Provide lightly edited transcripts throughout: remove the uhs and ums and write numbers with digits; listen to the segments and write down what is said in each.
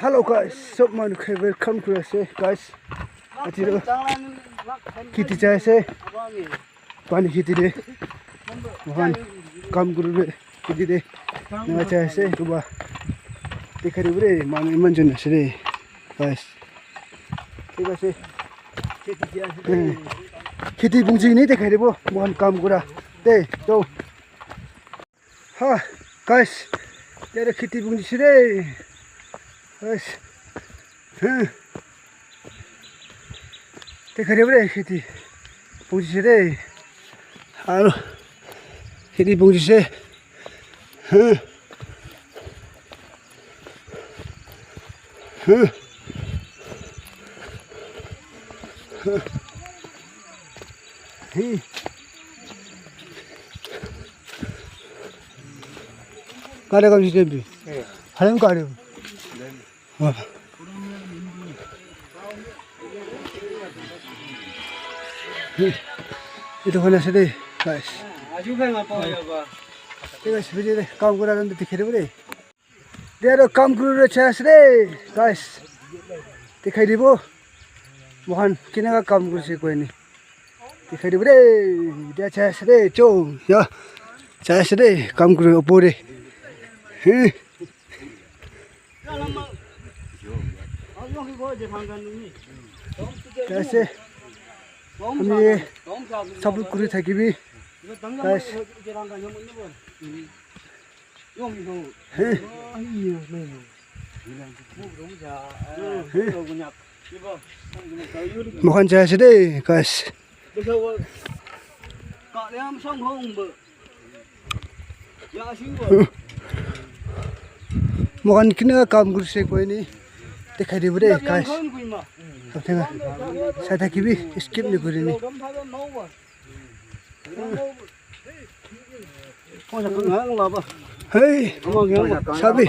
Hello guys, सब मानुखे welcome to us guys. अतिरो खेती चाहिए पानी खेती दे वहाँ काम करूँ रे खेती दे नया चाहिए तो बा देखा रे बरे मानु इमान जन से guys. ठीक है से खेती बुंजी नहीं देखा रे वो वहाँ काम करा दे तो हाँ guys तेरे खेती बुंजी से guys, देखा रे बरे खेती पूंजी से रे, आलो खेती पूंजी से, काले कौन सी टेम्पी, हलें काले itu kan sedih guys. Guys, video deh, काम करा रहे दिखे रे बरे. Dia काम करू रहे चेस रे guys. दिखाई दे वो. मोहन किने का काम करू से कोई नहीं. दिखाई दे बरे. Dia चेस रे चो या चेस रे काम करू ऊपर रे. कैसे हम ये सब कुरी था कि भी guys bukan saya sedih guys bukan kena काम कुछ से कोई नहीं दिखाई दे बरे guys अब देखा शायद कि भी स्किप नहीं करी नहीं hey sabi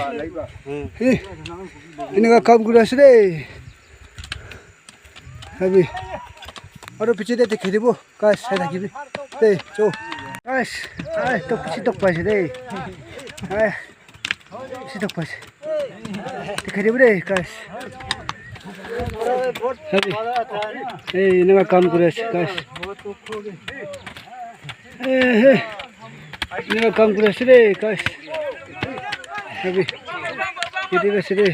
ini का काम कुछ से अभी और पीछे दे दिखाई दे वो guys शायद कि भी दे जो guys तो पीछे तो पैसे दे पीछे तो पैसे दिखाई दे बरे guys ini काम करे guys ini काम करे रे guys अभी किती बस रे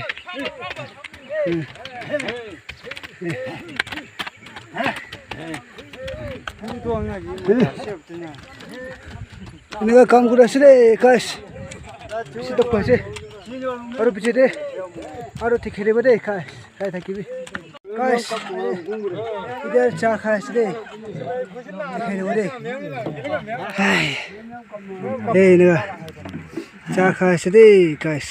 ini काम करे रे guys situ पैसे और पीछे दे और दिखे रे बरे guys काय था कि भी guys इधर चाय खाए से दिखे रे बरे हे ना चाय खाए से guys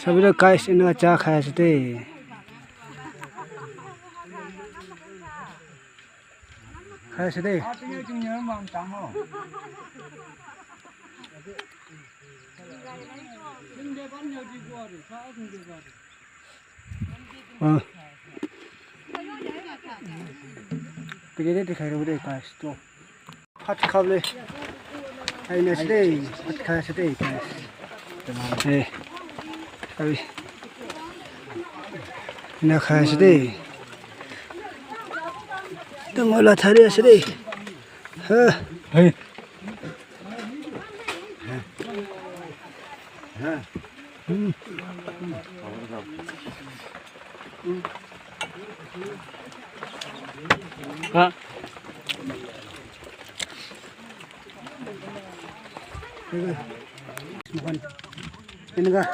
सभी लोग guys इनका चाय खाए से खाए से begini dikhai ro deh guys tuh hot kable ini sedih hot kaya sedih guys tapi ini kaya sedih itu malah thari sedih bukan ini kah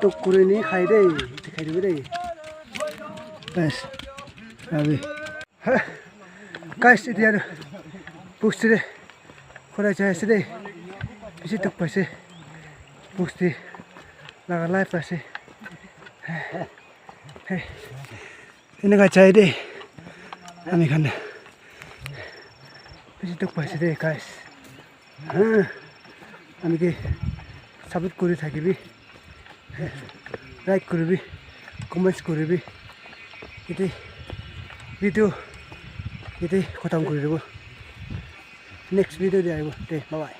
tuk kuri ini khai deh dikhai dulu deh guys abi guys itu ada boost deh kurang jaya sedih isi tuk pasti boost deh laga live pasti ini kah jaya deh kami kan isi tuk pasti deh guys আমি কি support করে থাকিবি like করবি comments করবি এতে video এতে খতম করে দেব নেক্সট ভিডিও দিয়ে আসবো দে বাই।